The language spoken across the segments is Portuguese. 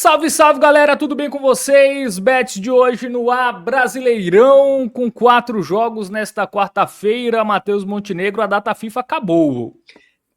Salve, salve, galera, tudo bem com vocês? Bets de hoje no ar, Brasileirão, com 4 jogos nesta quarta-feira. Matheus Montenegro, a data FIFA acabou.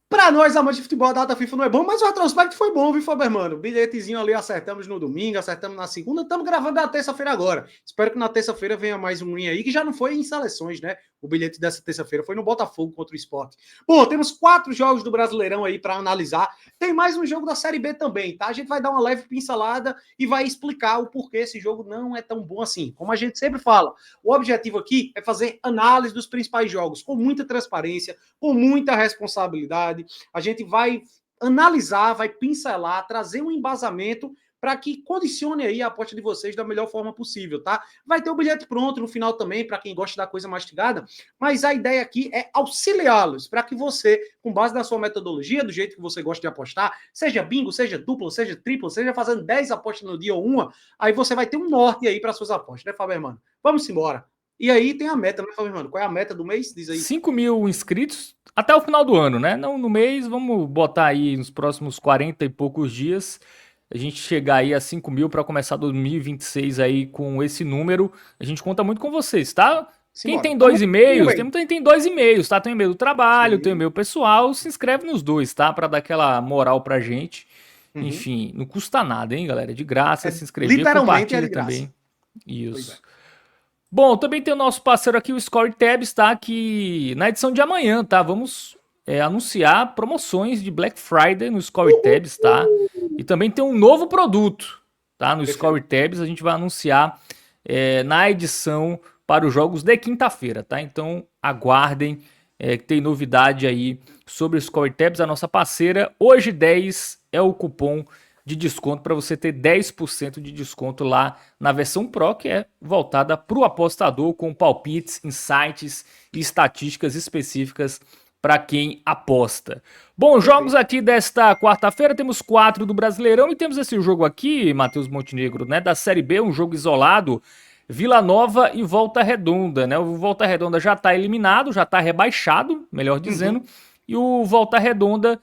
Pra nós, amantes de futebol, a data FIFA não é bom, mas o retrospecto foi bom, viu, Faber, mano? Bilhetezinho ali, acertamos no domingo, acertamos na segunda, estamos gravando na terça-feira agora. Espero que na terça-feira venha mais um win aí, que já não foi em seleções, né? O bilhete dessa terça-feira foi no Botafogo contra o Sport. Bom, temos 4 jogos do Brasileirão aí para analisar. Tem mais um jogo da Série B também, tá? A gente vai dar uma leve pincelada e vai explicar o porquê esse jogo não é tão bom assim. Como a gente sempre fala, o objetivo aqui é fazer análise dos principais jogos com muita transparência, com muita responsabilidade. A gente vai analisar, vai pincelar, trazer um embasamento para que condicione aí a aposta de vocês da melhor forma possível, tá? Vai ter o bilhete pronto no final também, para quem gosta da coisa mastigada, mas a ideia aqui é auxiliá-los, para que você, com base na sua metodologia, do jeito que você gosta de apostar, seja bingo, seja duplo, seja triplo, seja fazendo 10 apostas no dia ou uma, aí você vai ter um norte aí para suas apostas, né, Fábio Hermano? Vamos embora. E aí tem a meta, né, Fábio Hermano? Qual é a meta do mês? Diz aí. 5 mil inscritos até o final do ano, né? Não no mês, vamos botar aí nos próximos 40 e poucos dias, a gente chegar aí a 5 mil para começar 2026 aí com esse número. A gente conta muito com vocês, tá? Quem Simbora. tem Tamo 2,5, aí. muita gente tem 2,5, tá? Tem o e-mail do trabalho, tem o Sim. e-mail pessoal, se inscreve nos dois, tá? Para dar aquela moral pra gente. Uhum. Enfim, não custa nada, hein, galera? De graça, É, se inscrever, literalmente é compartilha de graça. também. Pois é. Isso. Bom, também tem o nosso parceiro aqui, o Score Tabs, tá? Que na edição de amanhã, tá? Vamos anunciar promoções de Black Friday no Score Tabs, tá? E também tem um novo produto, tá? No Score Perfeito. Tabs, a gente vai anunciar na edição para os jogos de quinta-feira, tá? Então aguardem que tem novidade aí sobre o Score Tabs, a nossa parceira. Hoje 10 é o cupom de desconto para você ter 10% de desconto lá na versão Pro, que é voltada para o apostador, com palpites, insights e estatísticas específicas para quem aposta. Bom, jogos Perfeito. aqui desta quarta-feira, temos 4 do Brasileirão e temos esse jogo aqui, Matheus Montenegro, né, da Série B, um jogo isolado, Vila Nova e Volta Redonda, né? O Volta Redonda já está eliminado, já está rebaixado, melhor dizendo, Uhum. e o Volta Redonda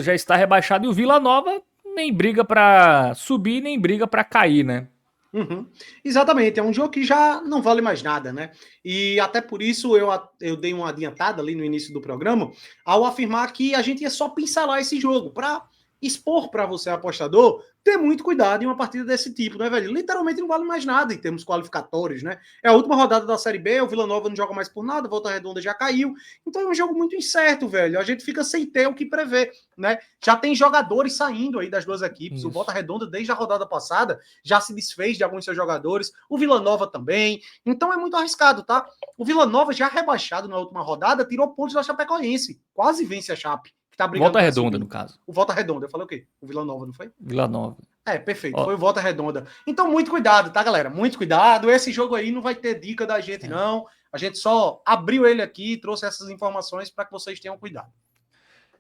já está rebaixado e o Vila Nova nem briga para subir, nem briga para cair, né? Uhum. Exatamente, é um jogo que já não vale mais nada, né? E até por isso eu dei uma adiantada ali no início do programa ao afirmar que a gente ia só pincelar esse jogo para expor para você, apostador, ter muito cuidado em uma partida desse tipo, né, velho? Literalmente não vale mais nada em termos qualificatórios, né? É a última rodada da Série B, o Vila Nova não joga mais por nada, Volta Redonda já caiu, então é um jogo muito incerto, velho. A gente fica sem ter o que prever, né? Já tem jogadores saindo aí das duas equipes, o Volta Isso. Redonda desde a rodada passada já se desfez de alguns de seus jogadores, o Vila Nova também. Então é muito arriscado, tá? O Vila Nova, já rebaixado na última rodada, tirou pontos da Chapecoense. Quase vence a Chape, que tá brigando Volta para Redonda, no subir. caso. O Volta Redonda, eu falei o quê? O Vila Nova, não foi? Vila Nova. É, perfeito. Foi Ó, o Volta Redonda. Então, muito cuidado, tá, galera? Muito cuidado. Esse jogo aí não vai ter dica da gente, não. A gente só abriu ele aqui e trouxe essas informações para que vocês tenham cuidado.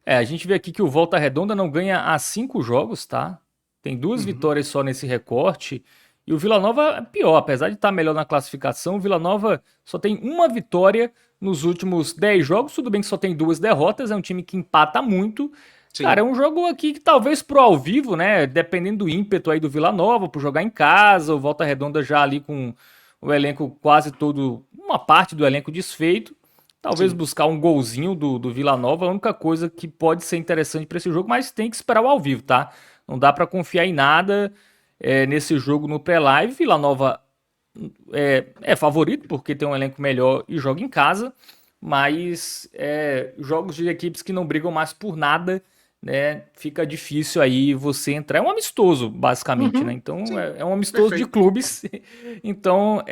a gente vê aqui que o Volta Redonda não ganha há 5 jogos, tá? Tem 2 Uhum. vitórias só nesse recorte. E o Vila Nova é pior, apesar de estar melhor na classificação, o Vila Nova só tem uma vitória nos últimos 10 jogos. Tudo bem que só tem 2 derrotas, é um time que empata muito. Cara, é Sim. um jogo aqui que talvez pro ao vivo, né? Dependendo do ímpeto aí do Vila Nova, por jogar em casa, o Volta Redonda já ali com o elenco quase todo, uma parte do elenco desfeito. Talvez Sim. buscar um golzinho do Vila Nova, a única coisa que pode ser interessante para esse jogo, mas tem que esperar o ao vivo, tá? Não dá para confiar em nada nesse jogo no pré-live. Vila Nova é favorito porque tem um elenco melhor e joga em casa, mas jogos de equipes que não brigam mais por nada, né? Fica difícil aí você entrar. É um amistoso, basicamente, né? Uhum. Então Sim. é um amistoso de Perfeito. clubes. Então,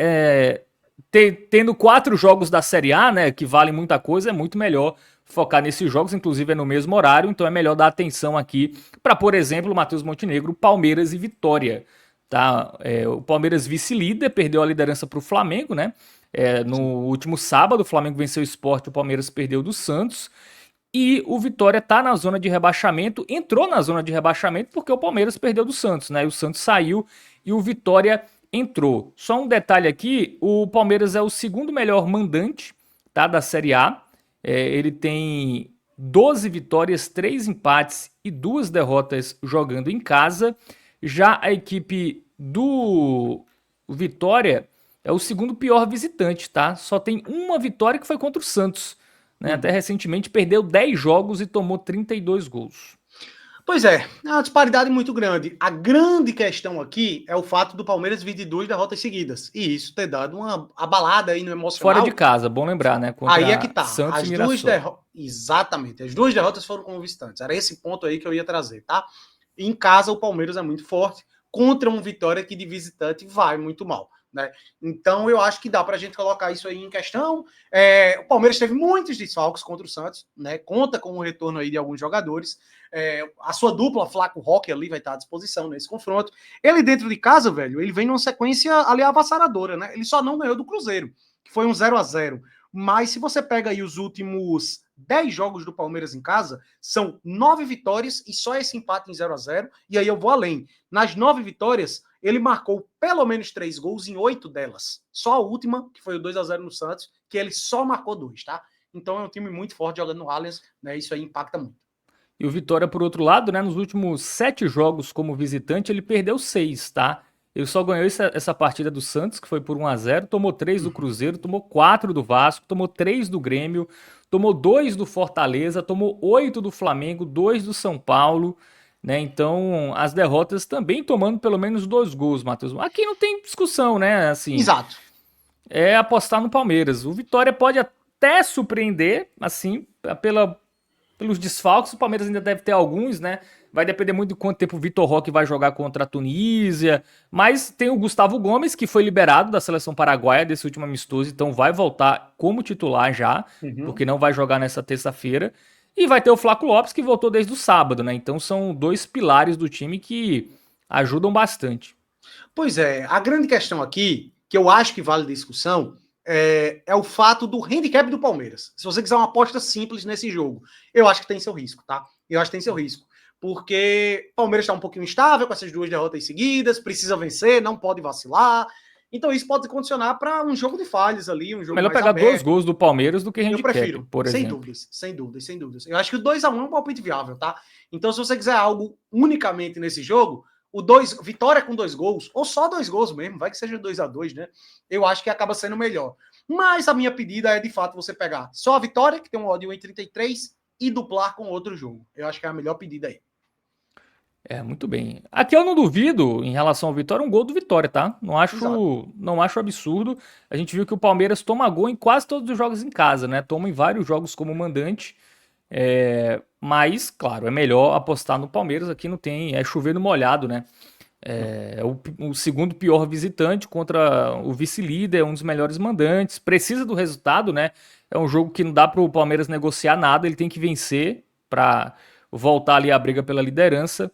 tendo 4 jogos da Série A, né, que valem muita coisa, é muito melhor focar nesses jogos, inclusive é no mesmo horário, então é melhor dar atenção aqui para, por exemplo, o Matheus Montenegro, Palmeiras e Vitória. Tá? O Palmeiras vice-líder, perdeu a liderança para o Flamengo, né? No Sim. último sábado, o Flamengo venceu o Sport, o Palmeiras perdeu do Santos. E o Vitória tá na zona de rebaixamento, entrou na zona de rebaixamento porque o Palmeiras perdeu do Santos, né? E o Santos saiu e o Vitória entrou. Só um detalhe aqui, o Palmeiras é o segundo melhor mandante, tá, da Série A. Ele tem 12 vitórias, 3 empates e 2 derrotas jogando em casa. Já a equipe do Vitória é o segundo pior visitante, tá? Só tem uma vitória que foi contra o Santos, né? Até recentemente perdeu 10 jogos e tomou 32 gols. Pois é uma disparidade muito grande. A grande questão aqui é o fato do Palmeiras vir de 2 derrotas seguidas. E isso ter dado uma abalada aí no emocional. Fora de casa, bom lembrar, né? Contra aí é que tá. Santos as e duas Exatamente. As 2 derrotas foram como visitantes. Era esse ponto aí que eu ia trazer, tá? Em casa, o Palmeiras é muito forte contra um Vitória que de visitante vai muito mal. Né? Então, eu acho que dá para a gente colocar isso aí em questão. O Palmeiras teve muitos desfalques contra o Santos, né? Conta com o retorno aí de alguns jogadores. A sua dupla, Flaco Roque, ali vai estar à disposição nesse confronto. Ele, dentro de casa, velho, ele vem numa sequência ali avassaradora, né? Ele só não ganhou do Cruzeiro, que foi um 0-0. Mas se você pega aí os últimos 10 jogos do Palmeiras em casa, são 9 vitórias e só esse empate em 0-0. E aí eu vou além. Nas 9 vitórias, ele marcou pelo menos 3 gols em 8 delas. Só a última, que foi o 2-0 no Santos, que ele só marcou 2, tá? Então é um time muito forte jogando no Allianz, né? Isso aí impacta muito. E o Vitória, por outro lado, né, nos últimos 7 jogos como visitante, ele perdeu 6, tá? Ele só ganhou essa partida do Santos, que foi por 1-0, tomou 3 do Cruzeiro, tomou 4 do Vasco, tomou 3 do Grêmio, tomou 2 do Fortaleza, tomou 8 do Flamengo, 2 do São Paulo, né? Então, as derrotas também tomando pelo menos 2 gols, Matheus. Aqui não tem discussão, né? Assim, exato. É apostar no Palmeiras. O Vitória pode até surpreender, assim, pelos desfalques. O Palmeiras ainda deve ter alguns, né? Vai depender muito de quanto tempo o Vitor Roque vai jogar contra a Tunísia. Mas tem o Gustavo Gomes, que foi liberado da seleção paraguaia desse último amistoso, então vai voltar como titular já, porque não vai jogar nessa terça-feira. E vai ter o Flaco Lopes, que voltou desde o sábado, né? Então são 2 pilares do time que ajudam bastante. Pois é, a grande questão aqui, que eu acho que vale discussão, é o fato do handicap do Palmeiras. Se você quiser uma aposta simples nesse jogo, eu acho que tem seu risco, tá? Eu acho que tem seu risco. Porque o Palmeiras está um pouquinho instável com essas 2 derrotas seguidas, precisa vencer, não pode vacilar. Então isso pode condicionar para um jogo de falhas ali, um jogo melhor mais pegar aberto. 2 gols do Palmeiras do que handicap, eu prefiro, por exemplo. Sem dúvidas, sem dúvidas, sem dúvidas. Eu acho que o 2-1 é um palpite viável, tá? Então se você quiser algo unicamente nesse jogo, vitória com 2 gols, ou só 2 gols mesmo, vai que seja 2-2, né? Eu acho que acaba sendo melhor. Mas a minha pedida é, de fato, você pegar só a vitória, que tem um odd 1,33, e duplar com outro jogo. Eu acho que é a melhor pedida aí. Muito bem. Aqui eu não duvido, em relação ao Vitória, um gol do Vitória, tá? Não acho absurdo. A gente viu que o Palmeiras toma gol em quase todos os jogos em casa, né? Toma em vários jogos como mandante. Mas, claro, é melhor apostar no Palmeiras. Aqui não tem, é chover no molhado, né? É o segundo pior visitante contra o vice-líder, um dos melhores mandantes. Precisa do resultado, né? É um jogo que não dá para o Palmeiras negociar nada, ele tem que vencer para voltar ali a briga pela liderança.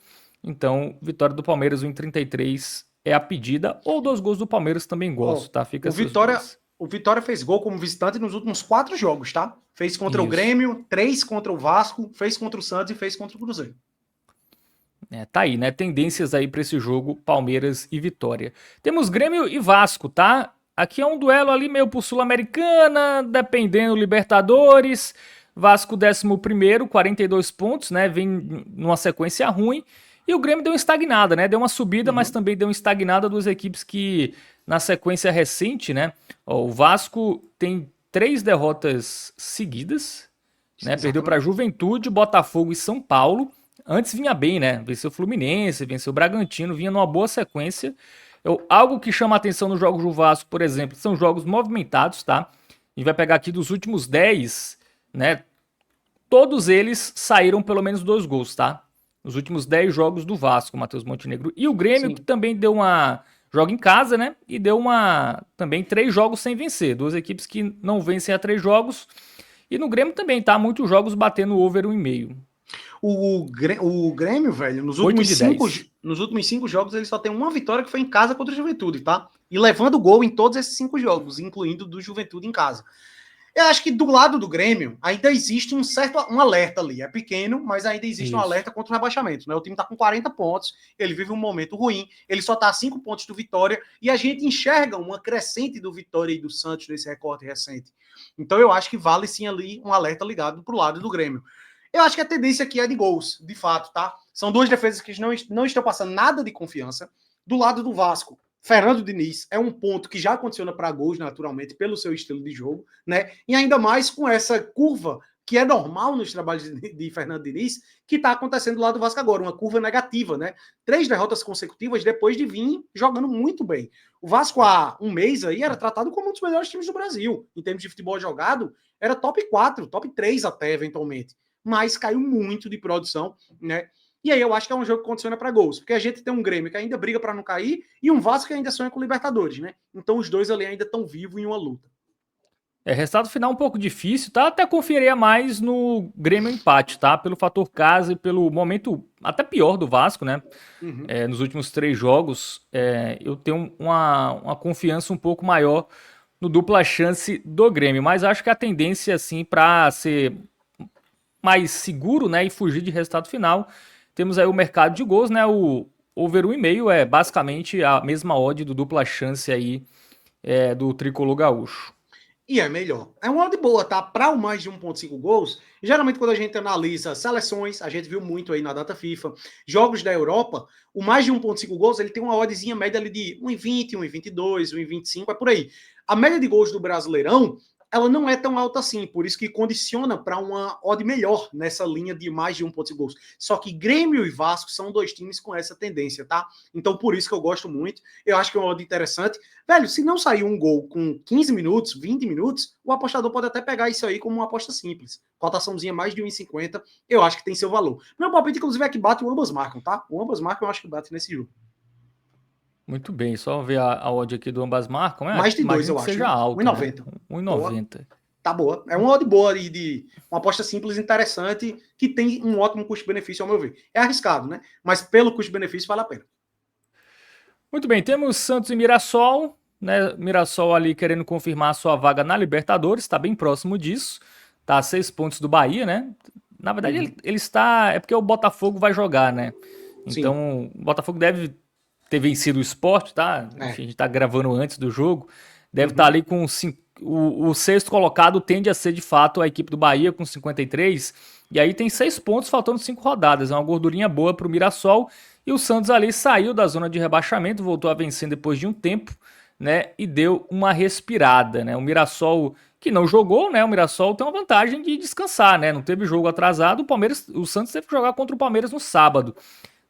Então, vitória do Palmeiras, 1,33 é a pedida, ou 2 gols do Palmeiras também gosto, tá? Fica o Vitória fez gol como visitante nos últimos 4 jogos, tá? Fez contra o Grêmio, 3 contra o Vasco, fez contra o Santos e fez contra o Cruzeiro. Tá aí, né? Tendências aí para esse jogo, Palmeiras e Vitória. Temos Grêmio e Vasco, tá? Aqui é um duelo ali meio por Sul-Americana, dependendo Libertadores. Vasco 11º, 42 pontos, né? Vem numa sequência ruim. E o Grêmio deu uma estagnada, né? Deu uma subida, mas também deu uma estagnada. 2 equipes que, na sequência recente, né? O Vasco tem 3 derrotas seguidas, né? Perdeu para Juventude, Botafogo e São Paulo. Antes vinha bem, né? Venceu o Fluminense, venceu o Bragantino, vinha numa boa sequência. Algo que chama a atenção nos jogos do Vasco, por exemplo, são jogos movimentados, tá? A gente vai pegar aqui dos últimos 10, né? Todos eles saíram pelo menos 2 gols, tá? Nos últimos 10 jogos do Vasco, Matheus Montenegro. E o Grêmio, que também deu joga em casa, né? E deu também 3 jogos sem vencer. 2 equipes que não vencem a 3 jogos. E no Grêmio também, tá? Muitos jogos batendo over 1,5. O Grêmio, velho, nos últimos 5 jogos, ele só tem uma vitória que foi em casa contra o Juventude, tá? E levando gol em todos esses 5 jogos, incluindo do Juventude em casa. Eu acho que do lado do Grêmio ainda existe um alerta ali. É pequeno, mas ainda existe um alerta contra o rebaixamento, né? O time tá com 40 pontos, ele vive um momento ruim, ele só tá a 5 pontos do Vitória, e a gente enxerga uma crescente do Vitória e do Santos nesse recorte recente. Então eu acho que vale sim ali um alerta ligado pro lado do Grêmio. Eu acho que a tendência aqui é de gols, de fato, tá? São duas defesas que não estão passando nada de confiança. Do lado do Vasco, Fernando Diniz é um ponto que já condiciona para gols naturalmente pelo seu estilo de jogo, né? E ainda mais com essa curva que é normal nos trabalhos de Fernando Diniz, que está acontecendo do lado do Vasco agora, uma curva negativa, né? 3 derrotas consecutivas depois de vir jogando muito bem. O Vasco há um mês aí era tratado como um dos melhores times do Brasil, em termos de futebol jogado, era top 4, top 3 até eventualmente, mas caiu muito de produção, né? E aí eu acho que é um jogo que condiciona para gols, porque a gente tem um Grêmio que ainda briga para não cair e um Vasco que ainda sonha com Libertadores, né? Então os dois ali ainda estão vivos em uma luta. Resultado final um pouco difícil, tá? Até confiaria mais no Grêmio empate, tá? Pelo fator casa e pelo momento até pior do Vasco, né? Uhum. Nos últimos 3 jogos, eu tenho uma confiança um pouco maior no dupla chance do Grêmio, mas acho que a tendência, assim, para ser mais seguro, né, e fugir de resultado final, temos aí o mercado de gols, né? O over 1,5 é basicamente a mesma odd do dupla chance aí do tricolor gaúcho. E é melhor. É uma odd boa, tá? Para o mais de 1,5 gols, geralmente quando a gente analisa seleções, a gente viu muito aí na data FIFA, jogos da Europa, o mais de 1,5 gols, ele tem uma oddzinha média ali de 1,20, 1,22, 1,25, é por aí. A média de gols do Brasileirão, ela não é tão alta assim, por isso que condiciona para uma odd melhor nessa linha de mais de 1,5 gols. Só que Grêmio e Vasco são dois times com essa tendência, tá? Então por isso que eu gosto muito, eu acho que é uma odd interessante. Velho, se não sair um gol com 15 minutos, 20 minutos, o apostador pode até pegar isso aí como uma aposta simples. Cotaçãozinha mais de 1,50, eu acho que tem seu valor. Meu palpite, inclusive, é que bate o ambas marcam, tá? O ambas marcam, eu acho que bate nesse jogo. Muito bem, só ver a odd aqui do ambas marcam, Mais de 2, imagino eu que acho, seja viu? alta, né? 1,90. Boa. 1,90. Tá boa. É uma odd boa de uma aposta simples, interessante, que tem um ótimo custo-benefício, ao meu ver. É arriscado, né? Mas pelo custo-benefício vale a pena. Muito bem, temos Santos e Mirassol, né? Mirassol ali querendo confirmar sua vaga na Libertadores, está bem próximo disso, tá a 6 pontos do Bahia, né? Na verdade, ele está. É porque o Botafogo vai jogar, né? Sim. Então, o Botafogo deve ter vencido o Sport, tá? É. Enfim, a gente tá gravando antes do jogo. Deve estar ali com o sexto colocado, tende a ser de fato a equipe do Bahia com 53. E aí tem 6 pontos, faltando 5 rodadas. É uma gordurinha boa pro Mirassol. E o Santos ali saiu da zona de rebaixamento, voltou a vencer depois de um tempo, né? E deu uma respirada, né? O Mirassol que não jogou, né? O Mirassol tem uma vantagem de descansar, né? Não teve jogo atrasado. O Santos teve que jogar contra o Palmeiras no sábado.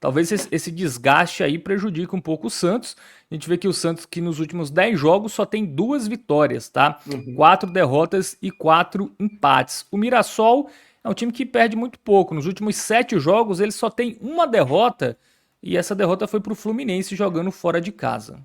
Talvez esse desgaste aí prejudique um pouco o Santos. A gente vê que o Santos, que nos últimos 10 jogos, só tem 2 vitórias, tá? 4 derrotas e 4 empates. O Mirassol é um time que perde muito pouco. Nos últimos 7 jogos, ele só tem uma derrota. E essa derrota foi para o Fluminense jogando fora de casa.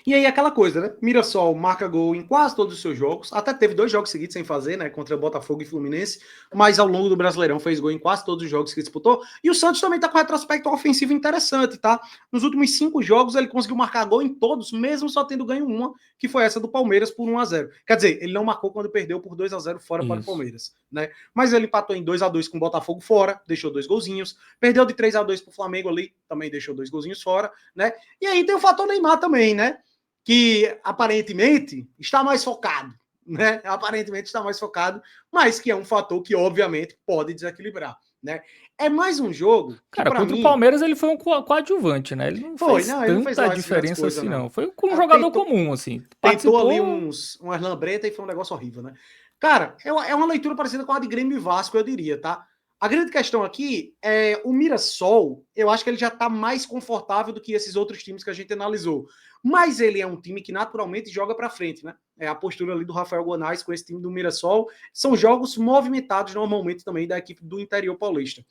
E aí aquela coisa, né? Mirassol marca gol em quase todos os seus jogos. Até teve 2 jogos seguidos sem fazer, né? Contra Botafogo e Fluminense. Mas ao longo do Brasileirão fez gol em quase todos os jogos que disputou. E o Santos também tá com retrospecto ofensivo interessante, tá? Nos últimos 5 jogos ele conseguiu marcar gol em todos, mesmo só tendo ganho uma, que foi essa do Palmeiras por 1-0. Quer dizer, ele não marcou quando perdeu por 2-0 fora para o Palmeiras, né? Mas ele empatou em 2-2 com o Botafogo fora, deixou 2 golzinhos. Perdeu de 3-2 pro Flamengo ali, também deixou 2 golzinhos fora, né? E aí tem o fator Neymar também, né? Que aparentemente está mais focado, né? Aparentemente está mais focado, mas que é um fator que obviamente pode desequilibrar, né? É mais um jogo que Cara, para contra o mim Palmeiras ele foi um coadjuvante, né? Ele não foi, fez não, ele não fez tanta lá grandes diferença coisas assim, não. não. Foi como um jogador Tentou, comum, assim. tentou ali Participou. umas lambretas e foi um negócio horrível, né? Cara, é uma leitura parecida com a de Grêmio e Vasco, eu diria, tá? A grande questão aqui é o Mirassol, eu acho que ele já tá mais confortável do que esses outros times que a gente analisou. Mas ele é um time que naturalmente joga para frente, né? É a postura ali do Rafael Gonais com esse time do Mirassol. São jogos movimentados normalmente também da equipe do interior paulista.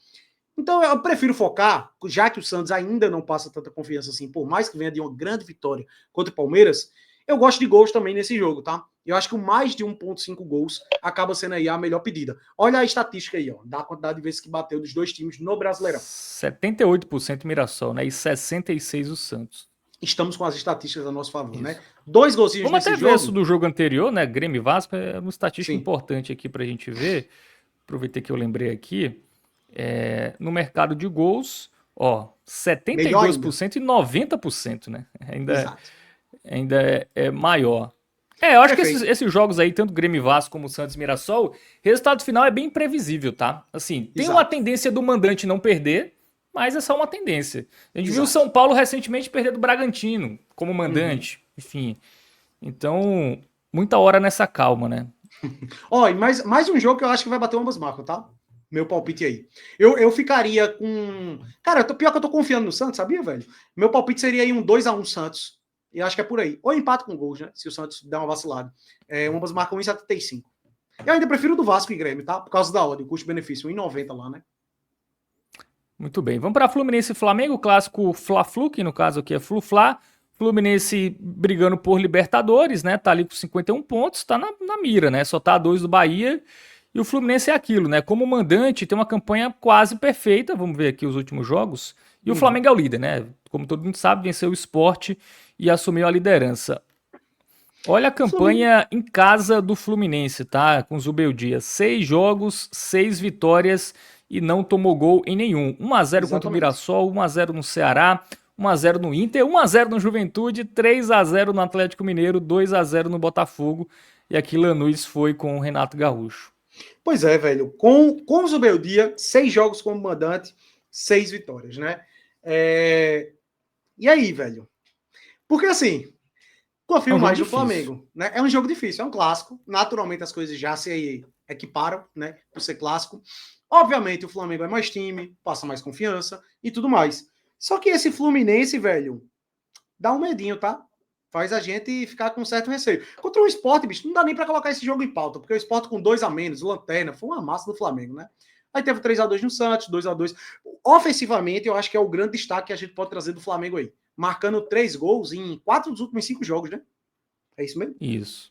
Então eu prefiro focar, já que o Santos ainda não passa tanta confiança assim, por mais que venha de uma grande vitória contra o Palmeiras, eu gosto de gols também nesse jogo, tá? Eu acho que o mais de 1,5 gols acaba sendo aí a melhor pedida. Olha a estatística aí, ó, da quantidade de vezes que bateu dos dois times no Brasileirão. 78% Mirassol, né? E 66% o Santos. Estamos com as estatísticas a nosso favor, né? Isso. 2 golzinhos Vamos nesse até ver isso jogo. do jogo anterior, né? Grêmio e Vasco é uma estatística Sim. importante aqui pra gente ver. Aproveitei que eu lembrei aqui. No mercado de gols, ó, Melhor ainda. 72% e 90%, né? Ainda, Exato. ainda é maior. Eu acho que Perfeito. esses jogos aí, tanto Grêmio e Vasco como Santos e Mirassol, resultado final é bem previsível, tá? Assim, tem uma Exato. tendência do mandante não perder, mas é só uma tendência. A gente viu o Exato. São Paulo recentemente perder do Bragantino como Uhum. mandante, enfim. Então, muita hora nessa calma, né? Ó, e mais um jogo que eu acho que vai bater ambas marcas, tá? Meu palpite aí. Eu ficaria com. Cara, pior que eu tô confiando no Santos, sabia, velho? Meu palpite seria aí um 2-1 Santos. E acho que é por aí. Ou empate com gols, né? Se o Santos der uma vacilada. Ambas marcam 1,75. Eu ainda prefiro do Vasco e Grêmio, tá? Por causa da odd, o custo-benefício, 1,90 lá, né? Muito bem. Vamos para Fluminense e Flamengo, clássico Fla-Flu, que no caso aqui é Flu-Fla. Fluminense brigando por Libertadores, né? Tá ali com 51 pontos, tá na mira, né? Só tá a 2 do Bahia. E o Fluminense é aquilo, né? Como mandante, tem uma campanha quase perfeita. Vamos ver aqui os últimos jogos. E o Uhum. Flamengo é o líder, né? Como todo mundo sabe, venceu o Sport e assumiu a liderança. Olha a Flamengo. campanha em casa do Fluminense, tá? Com o Zubeldia. 6 jogos, 6 vitórias e não tomou gol em nenhum. 1-0 contra o Exatamente. Mirassol, 1-0 no Ceará, 1-0 no Inter, 1-0 no Juventude, 3-0 no Atlético Mineiro, 2-0 no Botafogo. E aqui Lanús foi com o Renato Gaúcho. Pois é, velho. Com o Zubeldia, 6 jogos como mandante, 6 vitórias, né? E aí, velho? Porque assim, É confio um jogo mais no difícil. Flamengo, né? É um jogo difícil, é um clássico. Naturalmente as coisas já se equiparam, né? Por ser clássico. Obviamente o Flamengo é mais time, passa mais confiança e tudo mais. Só que esse Fluminense, velho, dá um medinho, tá? Faz a gente ficar com certo receio. Contra o Sport, bicho, não dá nem para colocar esse jogo em pauta, porque o Sport com 2 a menos, lanterna, foi uma massa do Flamengo, né? Aí teve 3-2 no Santos, 2-2. Ofensivamente, eu acho que é o grande destaque que a gente pode trazer do Flamengo aí. Marcando 3 gols em 4 dos últimos 5 jogos, né? É isso mesmo? Isso.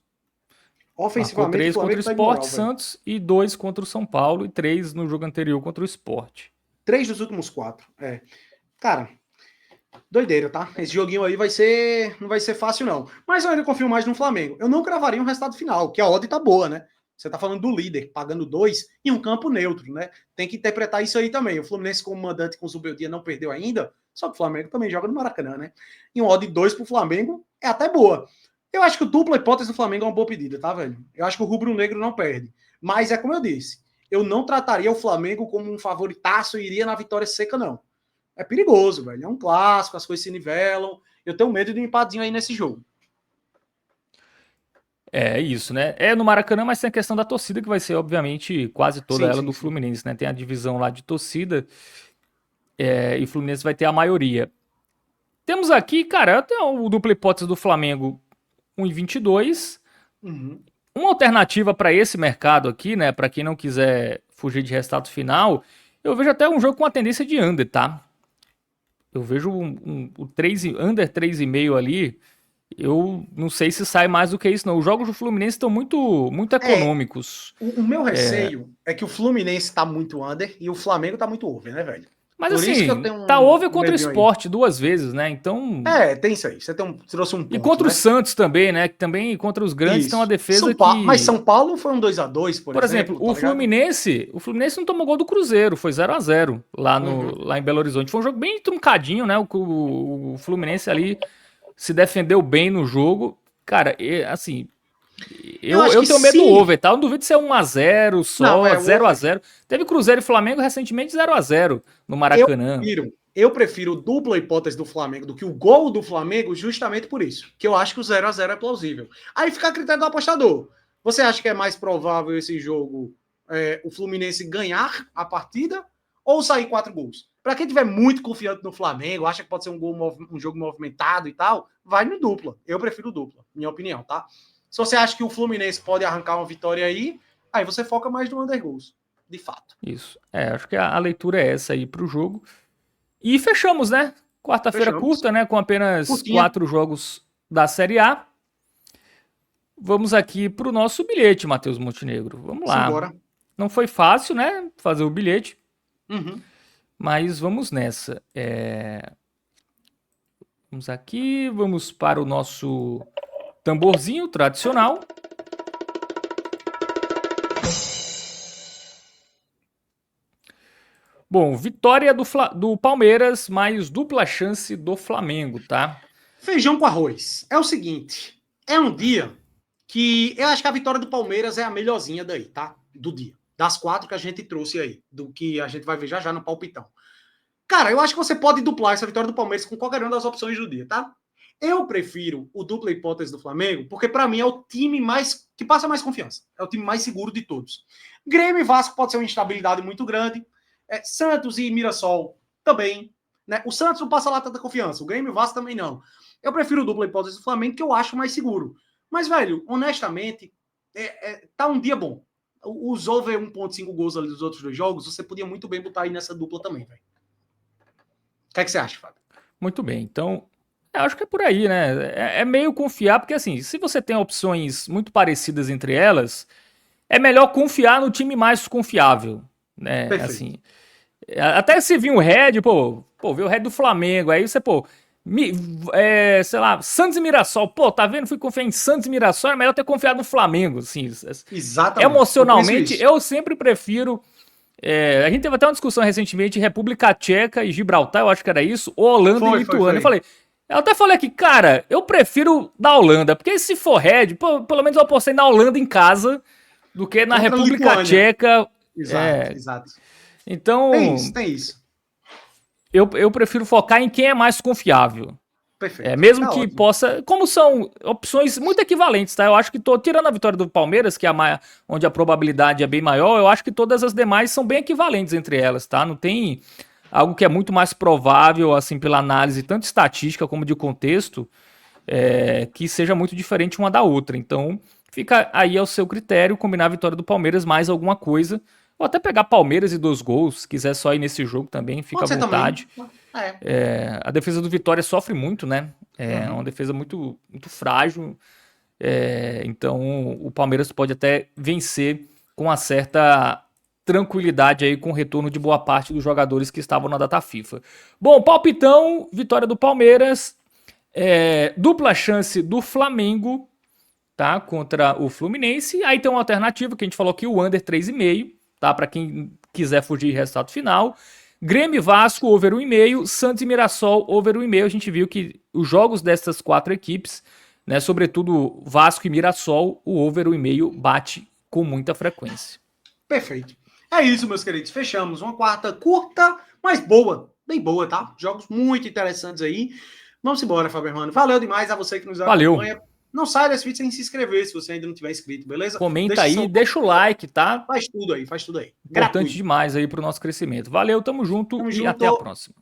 Marcou Ofensivamente, o 3 contra o Flamengo tá de Sport moral, velho. Santos e 2 contra o São Paulo e 3 no jogo anterior contra o Sport. 3 dos últimos 4. Cara, doideira, tá? Esse joguinho aí vai ser. Não vai ser fácil, não. Mas eu ainda confio mais no Flamengo. Eu não cravaria um resultado final, que a odd tá boa, né? Você tá falando do líder, pagando 2 em um campo neutro, né? Tem que interpretar isso aí também. O Fluminense, como mandante com o Zubeldia, não perdeu ainda. Só que o Flamengo também joga no Maracanã, né? E um odd 2 pro Flamengo é até boa. Eu acho que o dupla hipótese do Flamengo é uma boa pedida, tá, velho? Eu acho que o rubro-negro não perde. Mas é como eu disse, eu não trataria o Flamengo como um favoritaço e iria na vitória seca, não. É perigoso, velho. É um clássico, as coisas se nivelam. Eu tenho medo de um empatinho aí nesse jogo. É isso, né? É no Maracanã, mas tem a questão da torcida, que vai ser, obviamente, quase toda Sim, ela sim, do sim. Fluminense, né? Tem a divisão lá de torcida, e o Fluminense vai ter a maioria. Temos aqui, cara, até o dupla hipótese do Flamengo 1,22. Uhum. Uma alternativa para esse mercado aqui, né? Para quem não quiser fugir de resultado final, eu vejo até um jogo com uma tendência de under, tá? Eu vejo o 3, under 3,5 ali. Eu não sei se sai mais do que isso, não. Os jogos do Fluminense estão muito É, econômicos. o meu receio é que o Fluminense tá muito under e o Flamengo tá muito over, né, velho? Mas Por isso que eu assim, tenho tá um over contra o medinho aí. Sport 2 vezes, né? Então. Tem isso aí. Trouxe um E ponto, contra o né? Santos também, né? Que também contra os grandes tem uma Isso. defesa Mas que. São Paulo foi um 2-2, por Por exemplo, exemplo, tá ligado? O Fluminense não tomou gol do Cruzeiro, foi 0-0 lá, Uhum. lá em Belo Horizonte. Foi um jogo bem truncadinho, né? O Fluminense ali se defendeu bem no jogo. Cara, assim, Eu acho eu que tenho medo do se. over, tá? Eu não duvido ser 1-0 Não, só, o zero a over. zero. Teve Cruzeiro e Flamengo recentemente 0-0 no Eu Maracanã. eu prefiro dupla hipótese do Flamengo do que o gol do Flamengo justamente por isso. Que eu acho que o 0-0 é plausível. Aí fica a critério do apostador. Você acha que é mais provável esse jogo o Fluminense ganhar a partida ou sair 4 gols? Para quem tiver muito confiante no Flamengo, acha que pode ser um jogo movimentado e tal, vai no dupla. Eu prefiro dupla, minha opinião, tá? Se você acha que o Fluminense pode arrancar uma vitória aí você foca mais no under goals, de fato. Isso. Acho que a leitura é essa aí pro jogo. E fechamos, né? Quarta-feira Fechamos. curta, né? Com apenas Curtinha. 4 jogos da Série A. Vamos aqui pro nosso bilhete, Matheus Montenegro. Vamos lá. Simbora. Não foi fácil, né? Fazer o bilhete, Uhum. mas vamos nessa. Vamos aqui, vamos para o nosso tamborzinho tradicional. Bom, vitória do Palmeiras, mais dupla chance do Flamengo, tá? Feijão com arroz. É o seguinte, é um dia que eu acho que a vitória do Palmeiras é a melhorzinha daí, tá? Do dia. Das 4 que a gente trouxe aí, do que a gente vai ver já no palpitão. Cara, eu acho que você pode duplar essa vitória do Palmeiras com qualquer uma das opções do dia, tá? Eu prefiro o dupla hipótese do Flamengo, porque para mim é o time mais que passa mais confiança. É o time mais seguro de todos. Grêmio e Vasco pode ser uma instabilidade muito grande. Santos e Mirassol também. Né? O Santos não passa lá tanta confiança. O Grêmio e o Vasco também não. Eu prefiro o dupla hipótese do Flamengo, que eu acho mais seguro. Mas, velho, honestamente, tá um dia bom. Os over 1.5 gols ali dos outros 2 jogos, você podia muito bem botar aí nessa dupla também, velho. O que é que você acha, Fábio? Muito bem, então eu acho que é por aí, né? É meio confiar, porque assim, se você tem opções muito parecidas entre elas, é melhor confiar no time mais confiável, né? Perfeito. Assim, até se vir um Red, pô, ver o Red do Flamengo, aí você, pô, sei lá, Santos e Mirassol, pô, tá vendo? Fui confiar em Santos e Mirassol, é melhor ter confiado no Flamengo, assim. Exatamente. Emocionalmente, eu sempre prefiro. A gente teve até uma discussão recentemente, República Tcheca e Gibraltar, eu acho que era isso, ou Holanda e Lituânia. Eu até falei aqui, cara, eu prefiro da Holanda, porque se for Red, pelo menos eu apostei na Holanda em casa do que na República Tcheca. Exato. Então, tem isso. Eu prefiro focar em quem é mais confiável. Perfeito. Mesmo que ótimo. Possa. Como são opções muito equivalentes, tá? Eu acho que tirando a vitória do Palmeiras, que é onde a probabilidade é bem maior, eu acho que todas as demais são bem equivalentes entre elas, tá? Não tem algo que é muito mais provável, assim, pela análise tanto estatística como de contexto, que seja muito diferente uma da outra. Então, fica aí ao seu critério combinar a vitória do Palmeiras mais alguma coisa. Ou até pegar Palmeiras e 2 gols, se quiser só ir nesse jogo também, fica à vontade. A defesa do Vitória sofre muito, né? É uma defesa muito, muito frágil. Então o Palmeiras pode até vencer com uma certa tranquilidade aí com o retorno de boa parte dos jogadores que estavam na data FIFA. Bom, palpitão, vitória do Palmeiras, dupla chance do Flamengo, tá? Contra o Fluminense. Aí tem uma alternativa que a gente falou aqui, o under 3,5, tá? Para quem quiser fugir de resultado final. Grêmio e Vasco, over 1,5. Santos e Mirassol, over 1,5. A gente viu que os jogos dessas 4 equipes, né, sobretudo Vasco e Mirassol, o over 1,5 bate com muita frequência. Perfeito. É isso, meus queridos. Fechamos uma quarta curta, mas boa. Bem boa, tá? Jogos muito interessantes aí. Vamos embora, Fábio Hermano. Valeu demais a você que nos acompanha. Não saia desse vídeo sem se inscrever, se você ainda não tiver inscrito, beleza? Comenta aí, deixa o like, tá? Faz tudo aí. Importante demais aí pro nosso crescimento. Valeu, tamo junto e até a próxima.